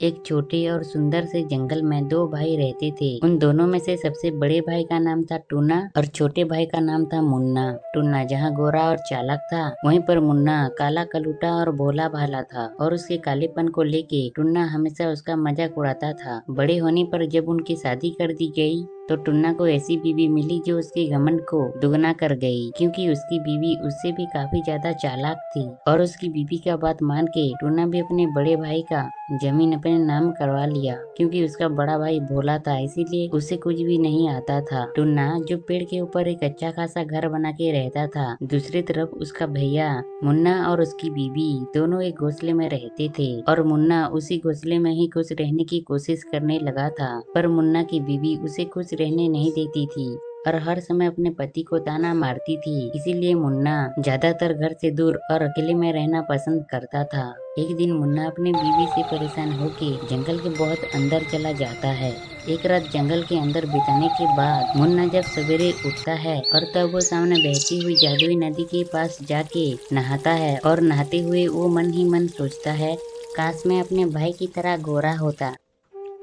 एक छोटे और सुंदर से जंगल में दो भाई रहते थे। उन दोनों में से सबसे बड़े भाई का नाम था टूना और छोटे भाई का नाम था मुन्ना। टूना जहाँ गोरा और चालाक था, वहीं पर मुन्ना काला कलूटा और भोला भाला था। और उसके कालेपन को लेके टूना हमेशा उसका मजाक उड़ाता था। बड़े होने पर जब उनकी शादी कर दी गई तो टुन्ना को ऐसी बीवी मिली जो उसके घमंड को दुगना कर गई, क्योंकि उसकी बीवी उससे भी काफी ज्यादा चालाक थी। और उसकी बीवी का बात मान के टुन्ना भी अपने बड़े भाई का जमीन अपने नाम करवा लिया, क्योंकि उसका बड़ा भाई भोला था, इसीलिए उसे कुछ भी नहीं आता था। टुन्ना जो पेड़ के ऊपर एक अच्छा खासा घर बना के रहता था, दूसरी तरफ उसका भैया मुन्ना और उसकी बीवी दोनों एक घोंसले में रहते थे। और मुन्ना उसी घोंसले में ही खुश रहने की कोशिश करने लगा था, पर मुन्ना की बीवी उसे खुश रहने नहीं देती थी और हर समय अपने पति को ताना मारती थी। इसीलिए मुन्ना ज्यादातर घर से दूर और अकेले में रहना पसंद करता था। एक दिन मुन्ना अपनी बीवी से परेशान होके जंगल के बहुत अंदर चला जाता है। एक रात जंगल के अंदर बिताने के बाद मुन्ना जब सवेरे उठता है और तब वो सामने बहती हुई जादुई नदी के पास जाके नहाता है। और नहाते हुए वो मन ही मन सोचता है, काश मैं अपने भाई की तरह गोरा होता।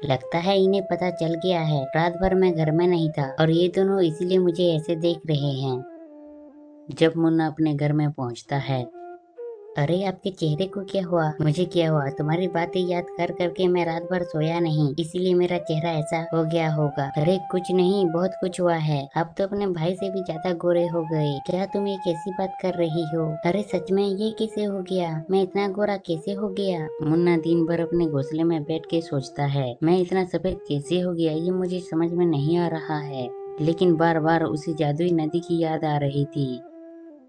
लगता है इन्हें पता चल गया है, रात भर मैं घर में नहीं था और ये दोनों इसीलिए मुझे ऐसे देख रहे हैं। जब मुन्ना अपने घर में पहुंचता है, अरे आपके चेहरे को क्या हुआ? मुझे क्या हुआ? तुम्हारी बातें याद कर करके मैं रात भर सोया नहीं, इसीलिए मेरा चेहरा ऐसा हो गया होगा। अरे कुछ नहीं, बहुत कुछ हुआ है। आप तो अपने भाई से भी ज्यादा गोरे हो गए। क्या तुम ये कैसी बात कर रही हो? अरे सच में ये कैसे हो गया? मैं इतना गोरा कैसे हो गया? मुन्ना दिन भर अपने घोंसले में बैठ के सोचता है, मैं इतना सफेद कैसे हो गया, ये मुझे समझ में नहीं आ रहा है। लेकिन बार बार उसे जादुई नदी की याद आ रही थी।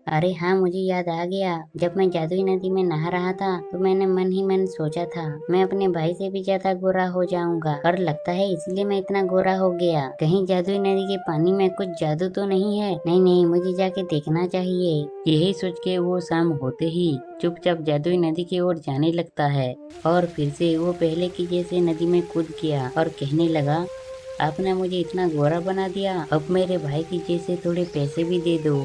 अरे हाँ, मुझे याद आ गया। जब मैं जादुई नदी में नहा रहा था तो मैंने मन ही मन सोचा था, मैं अपने भाई से भी ज्यादा गोरा हो जाऊंगा। और लगता है इसलिए मैं इतना गोरा हो गया। कहीं जादुई नदी के पानी में कुछ जादू तो नहीं है? नहीं नहीं, मुझे जाके देखना चाहिए। यही सोच के वो शाम होते ही चुपचाप जादुई नदी की ओर जाने लगता है। और फिर से वो पहले की जैसे नदी में कूद गया और कहने लगा, आपने मुझे इतना गोरा बना दिया, अब मेरे भाई की जैसे थोड़े पैसे भी दे दो।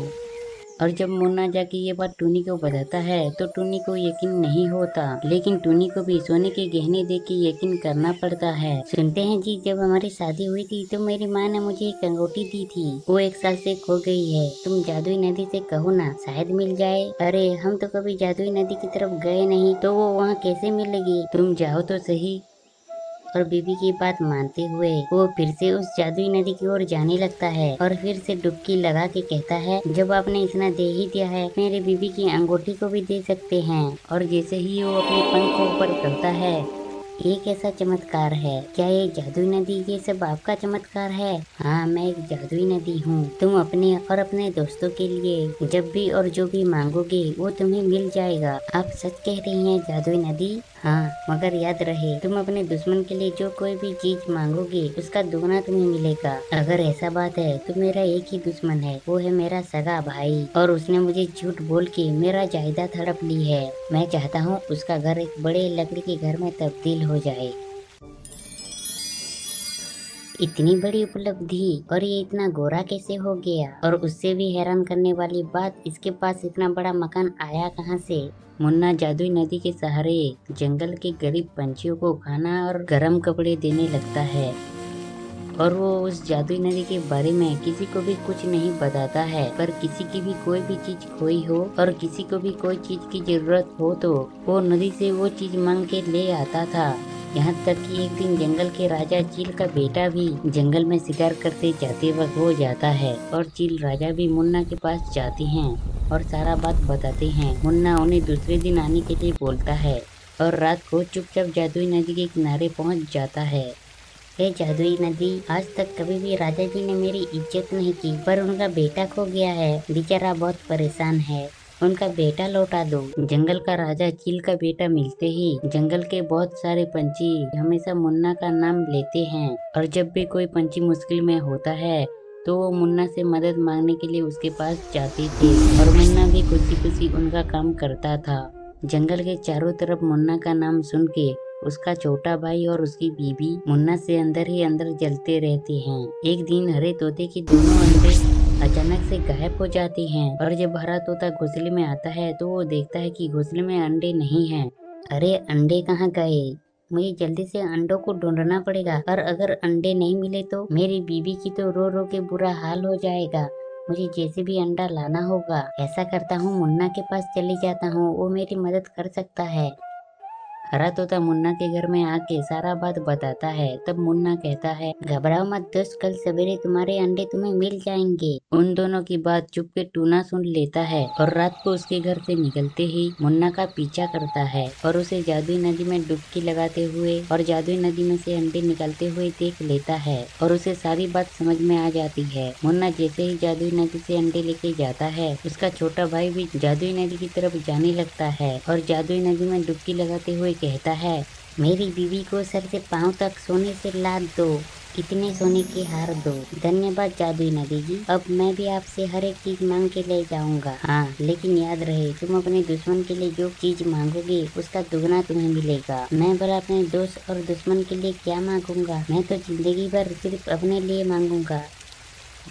और जब मुन्ना जाके ये बात टूनी को बताता है तो टूनी को यकीन नहीं होता, लेकिन टूनी को भी सोने के गहने देख के यकीन करना पड़ता है। सुनते हैं जी, जब हमारी शादी हुई थी तो मेरी माँ ने मुझे एक अंगूठी दी थी, वो 1 साल से खो गई है। तुम जादुई नदी से कहो ना, शायद मिल जाए। अरे हम तो कभी जादुई नदी की तरफ गए नहीं, तो वो वहाँ कैसे मिलेगी? तुम जाओ तो सही। और बीबी की बात मानते हुए वो फिर से उस जादुई नदी की ओर जाने लगता है और फिर से डुबकी लगा के कहता है, जब आपने इतना दे ही दिया है, मेरे बीबी की अंगूठी को भी दे सकते हैं। और जैसे ही वो अपने पंख को ऊपर करता है, ये कैसा चमत्कार है? क्या ये जादुई नदी ये सब आपका चमत्कार है? हाँ, मैं एक जादुई नदी हूँ। तुम अपने और अपने दोस्तों के लिए जब भी और जो भी मांगोगे वो तुम्हें मिल जाएगा। आप सच कह रही हैं जादुई नदी? हाँ, मगर याद रहे, तुम अपने दुश्मन के लिए जो कोई भी चीज मांगोगे उसका दुगना तुम्हें मिलेगा। अगर ऐसा बात है तो मेरा एक ही दुश्मन है, वो है मेरा सगा भाई, और उसने मुझे झूठ बोल के मेरा जायदाद हड़प ली है। मैं चाहता हूँ उसका घर एक बड़े लकड़ी के घर में तब्दील हो जाए। इतनी बड़ी उपलब्धि, और ये इतना गोरा कैसे हो गया? और उससे भी हैरान करने वाली बात, इसके पास इतना बड़ा मकान आया कहाँ से? मुन्ना जादुई नदी के सहारे जंगल के गरीब पंछियों को खाना और गर्म कपड़े देने लगता है। और वो उस जादुई नदी के बारे में किसी को भी कुछ नहीं बताता है, पर किसी की भी कोई भी चीज खोई हो और किसी को भी कोई चीज की जरूरत हो तो वो नदी से वो चीज मांग के ले आता था। यहाँ तक कि एक दिन जंगल के राजा चील का बेटा भी जंगल में शिकार करते जाते वक्त हो जाता है, और चील राजा भी मुन्ना के पास जाते हैं और सारा बात बताते हैं। मुन्ना उन्हें दूसरे दिन आने के लिए बोलता है और रात को चुपचाप जादुई नदी के किनारे पहुँच जाता है। हे जादुई नदी, आज तक कभी भी राजा जी ने मेरी इज्जत नहीं की, पर उनका बेटा खो गया है, बेचारा बहुत परेशान है, उनका बेटा लौटा दो। जंगल का राजा चील का बेटा मिलते ही जंगल के बहुत सारे पंछी हमेशा मुन्ना का नाम लेते हैं, और जब भी कोई पंछी मुश्किल में होता है तो वो मुन्ना से मदद मांगने के लिए उसके पास जाते थे, और मुन्ना भी खुशी खुशी उनका काम करता था। जंगल के चारों तरफ मुन्ना का नाम सुन के उसका छोटा भाई और उसकी बीबी मुन्ना से अंदर ही अंदर जलते रहते हैं। एक दिन हरे तोते के दोनों अंडे अचानक से गायब हो जाते हैं, और जब हरा तोता घोंसले में आता है तो वो देखता है कि घोंसले में अंडे नहीं हैं। अरे अंडे कहाँ गए? मुझे जल्दी से अंडों को ढूंढना पड़ेगा, और अगर अंडे नहीं मिले तो मेरी बीवी की तो रो रो के बुरा हाल हो जाएगा। मुझे जैसे भी अंडा लाना होगा। ऐसा करता हूँ, मुन्ना के पास चली जाता हूँ, वो मेरी मदद कर सकता है। हरा तोता मुन्ना के घर में आके सारा बात बताता है। तब मुन्ना कहता है, घबराओ मत दोस्त, कल सवेरे तुम्हारे अंडे तुम्हें मिल जाएंगे। उन दोनों की बात चुप के टूना सुन लेता है और रात को उसके घर से निकलते ही मुन्ना का पीछा करता है और उसे जादुई नदी में डुबकी लगाते हुए और जादुई नदी में से अंडे निकलते हुए देख लेता है और उसे सारी बात समझ में आ जाती है। मुन्ना जैसे ही जादुई नदी से अंडे लेके जाता है, उसका छोटा भाई भी जादुई नदी की तरफ जाने लगता है और जादुई नदी में डुबकी लगाते हुए कहता है, मेरी बीवी को सर से पांव तक सोने से लाद दो, इतने सोने के हार दो। धन्यवाद जादुई नदी जी, अब मैं भी आपसे हर एक चीज मांग के ले जाऊंगा। हाँ, लेकिन याद रहे, तुम अपने दुश्मन के लिए जो चीज मांगोगे उसका दुगना तुम्हें मिलेगा। मैं भला अपने दोस्त और दुश्मन के लिए क्या मांगूंगा, मैं तो जिंदगी भर सिर्फ अपने लिए मांगूंगा।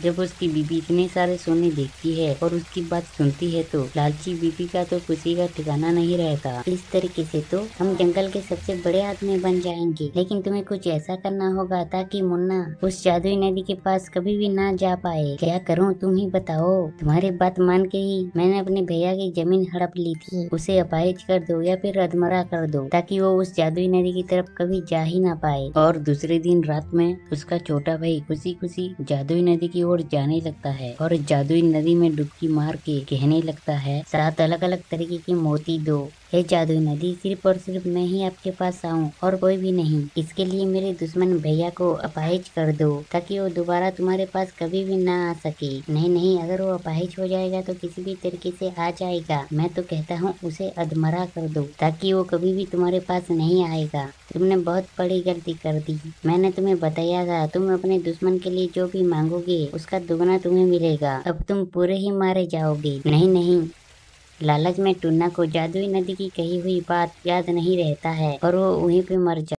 जब उसकी बीबी इतने सारे सोने देखती है और उसकी बात सुनती है तो लालची बीबी का तो खुशी का ठिकाना नहीं रहता। इस तरीके से तो हम जंगल के सबसे बड़े आदमी बन जाएंगे, लेकिन तुम्हें कुछ ऐसा करना होगा ताकि मुन्ना उस जादुई नदी के पास कभी भी ना जा पाए। क्या करूँ तुम ही बताओ। तुम्हारी बात मान के ही मैंने अपने भैया की जमीन हड़प ली थी। उसे अपाहिज कर दो या फिर अधमरा कर दो ताकि वो उस जादुई नदी की तरफ कभी जा ही ना पाए। और दूसरे दिन रात में उसका छोटा भाई खुशी खुशी जादुई नदी की ओर जाने लगता है और जादुई नदी में डुबकी मार के कहने लगता है, 7 अलग अलग तरीके के मोती दो। हे जादुई नदी, सिर्फ और सिर्फ मैं ही आपके पास आऊं और कोई भी नहीं। इसके लिए मेरे दुश्मन भैया को अपाहिज कर दो ताकि वो दोबारा तुम्हारे पास कभी भी ना आ सके। नहीं नहीं, अगर वो अपाहिज हो जाएगा तो किसी भी तरीके से आ जाएगा। मैं तो कहता हूँ उसे अधमरा कर दो ताकि वो कभी भी तुम्हारे पास नहीं आएगा। तुमने बहुत बड़ी गलती कर दी। मैंने तुम्हें बताया था, तुम अपने दुश्मन के लिए जो भी मांगोगे उसका दुगना तुम्हें मिलेगा। अब तुम पूरे ही मारे जाओगे। नहीं नहीं, लालच में टुन्ना को जादुई नदी की कही हुई बात याद नहीं रहता है और वो वहीं पे मर जाता है।